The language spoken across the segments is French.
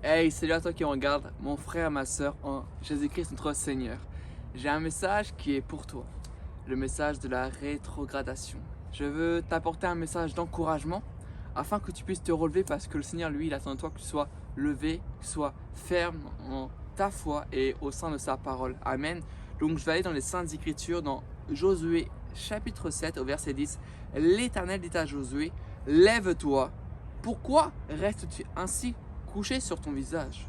Hey, salut à toi qui regarde, mon frère, ma soeur en Jésus-Christ notre Seigneur. J'ai un message qui est pour toi, le message de la rétrogradation. Je veux t'apporter un message d'encouragement afin que tu puisses te relever parce que le Seigneur, lui, il attend de toi que tu sois levé, que tu sois ferme en ta foi et au sein de sa parole. Amen. Donc je vais aller dans les Saintes Écritures, dans Josué chapitre 7 au verset 10. L'Éternel dit à Josué, lève-toi. Pourquoi restes-tu ainsi couché sur ton visage?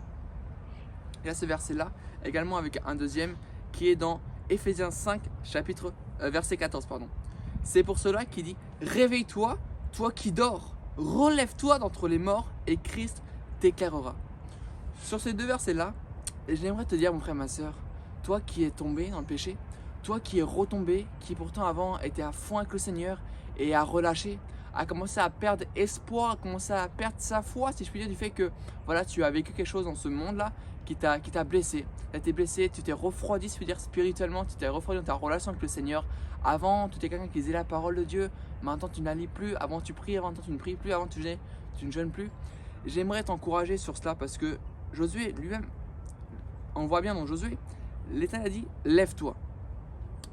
Il y a ce verset-là, également avec un deuxième qui est dans Éphésiens 5, verset 14. C'est pour cela qu'il dit, réveille-toi, toi qui dors, relève-toi d'entre les morts et Christ t'éclairera. Sur ces deux versets-là, j'aimerais te dire, mon frère, ma soeur, toi qui es tombé dans le péché, toi qui es retombé, qui pourtant avant était à fond avec le Seigneur et a relâché, a commencé à perdre espoir, a commencé à perdre sa foi, si je puis dire, du fait que voilà, tu as vécu quelque chose dans ce monde-là qui t'a blessé. Tu as été blessé, tu t'es refroidi, si je puis dire, spirituellement, tu t'es refroidi dans ta relation avec le Seigneur. Avant, tu étais quelqu'un qui disait la parole de Dieu, maintenant tu ne la lis plus, avant tu pries, avant tu ne pries plus, avant tu ne jeûnes plus. J'aimerais t'encourager sur cela parce que Josué lui-même, on voit bien dans Josué, l'Éternel a dit lève-toi.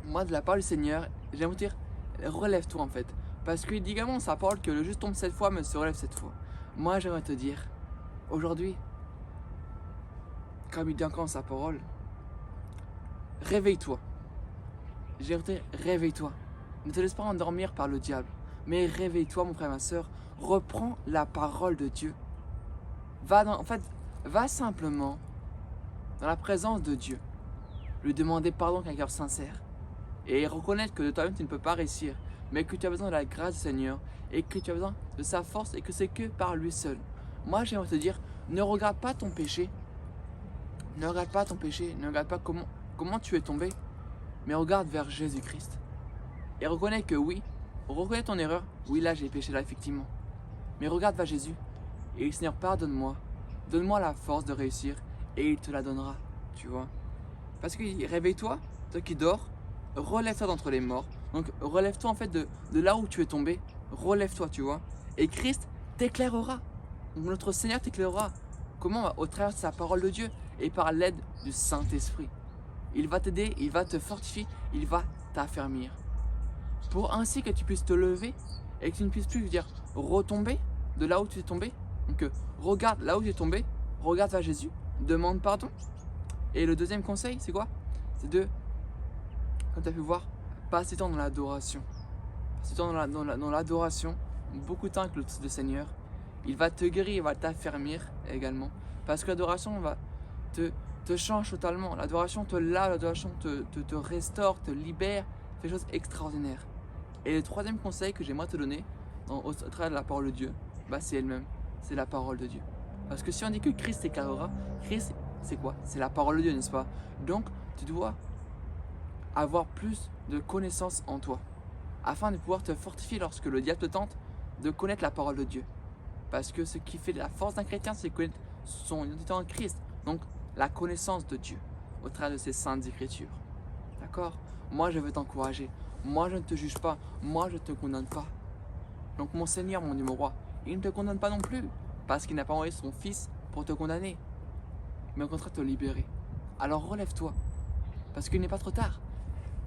Moi, de la part du Seigneur, j'aimerais dire relève-toi en fait. Parce qu'il dit également dans sa parole que le juste tombe 7 fois mais se relève 7 fois. Moi, j'aimerais te dire aujourd'hui, comme il dit encore dans sa parole, réveille-toi. J'aimerais te dire réveille-toi. Ne te laisse pas endormir par le diable. Mais réveille-toi, mon frère, ma soeur. Reprends la parole de Dieu. Va simplement dans la présence de Dieu. Lui demander pardon avec un cœur sincère. Et reconnaître que de toi-même tu ne peux pas réussir. Mais que tu as besoin de la grâce du Seigneur. Et que tu as besoin de sa force. Et que c'est que par lui seul. Moi j'aimerais te dire, ne regarde pas ton péché. Ne regarde pas ton péché. Ne regarde pas comment tu es tombé. Mais regarde vers Jésus-Christ. Et reconnais que oui. Reconnais ton erreur. Oui, là j'ai péché là effectivement. Mais regarde vers Jésus. Et Seigneur, pardonne-moi. Donne-moi la force de réussir. Et il te la donnera. Tu vois. Parce que réveille-toi, toi qui dors, relève-toi d'entre les morts. Donc relève-toi en fait de là où tu es tombé. Relève-toi, tu vois. Et Christ t'éclairera. Donc notre Seigneur t'éclairera. Comment? Au travers de sa parole de Dieu et par l'aide du Saint-Esprit. Il va t'aider, il va te fortifier, il va t'affermir. Pour ainsi que tu puisses te lever et que tu ne puisses plus, dire, retomber de là où tu es tombé. Donc regarde là où tu es tombé, regarde vers Jésus, demande pardon. Et le deuxième conseil, c'est quoi? C'est de, comme tu as pu voir, passer temps dans l'adoration. Passer temps dans l'adoration, beaucoup de temps avec le Seigneur. Il va te guérir, il va t'affermir également. Parce que l'adoration va te change totalement. L'adoration te lave, l'adoration te restaure, te libère, fait des choses extraordinaires. Et le troisième conseil que j'aimerais te donner au travers de la parole de Dieu, c'est elle-même, c'est la parole de Dieu. Parce que si on dit que Christ t'éclairera, Christ c'est quoi? C'est la parole de Dieu, n'est-ce pas? Donc tu dois avoir plus de connaissances en toi, afin de pouvoir te fortifier lorsque le diable te tente, de connaître la parole de Dieu. Parce que ce qui fait la force d'un chrétien, c'est connaître son identité en Christ. Donc la connaissance de Dieu au travers de ses saintes écritures. D'accord? Moi je veux t'encourager. Moi je ne te juge pas. Moi je ne te condamne pas. Donc mon Seigneur, mon Dieu, mon roi, il ne te condamne pas non plus. Parce qu'il n'a pas envoyé son Fils pour te condamner. Mais au contraire te libérer. Alors relève-toi. Parce qu'il n'est pas trop tard.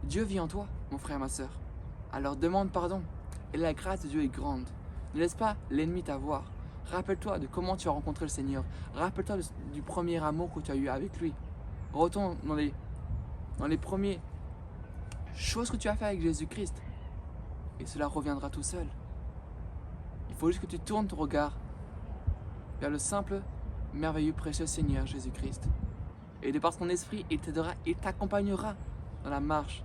Dieu vit en toi, mon frère, ma soeur. Alors demande pardon. Et la grâce de Dieu est grande. Ne laisse pas l'ennemi t'avoir. Rappelle-toi de comment tu as rencontré le Seigneur. Rappelle-toi du premier amour que tu as eu avec lui. Retourne dans les premières choses que tu as fait avec Jésus-Christ. Et cela reviendra tout seul. Il faut juste que tu tournes ton regard vers le simple, merveilleux, précieux Seigneur Jésus-Christ. Et de par son esprit, il t'aidera et t'accompagnera dans la marche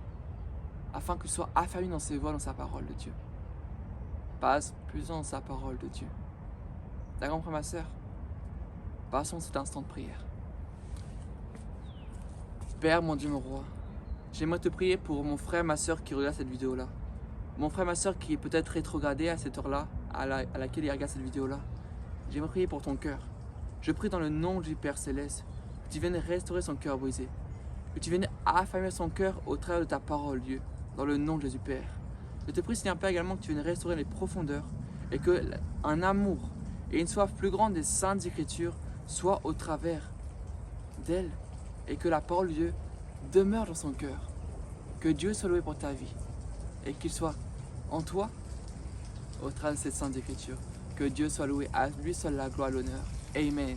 afin que tu sois affermi dans ses voies, dans sa parole de Dieu. Passe plus dans sa parole de Dieu. D'accord, frère, ma soeur? Passons cet instant de prière. Père, mon Dieu, mon roi, j'aimerais te prier pour mon frère, ma soeur qui regarde cette vidéo-là. Mon frère, ma soeur qui est peut-être rétrogradé à cette heure-là, à laquelle il regarde cette vidéo-là. J'aimerais prier pour ton cœur. Je prie dans le nom du Père Céleste que tu viennes restaurer son cœur brisé. Que tu viennes affermir son cœur au travers de ta parole, Dieu, dans le nom de Jésus Père. Je te prie, Seigneur Père, également que tu viennes restaurer les profondeurs et que un amour et une soif plus grande des saintes écritures soit au travers d'elle et que la parole de Dieu demeure dans son cœur. Que Dieu soit loué pour ta vie et qu'il soit en toi au travers de cette sainte écriture. Que Dieu soit loué, à lui seul la gloire et l'honneur. Amen.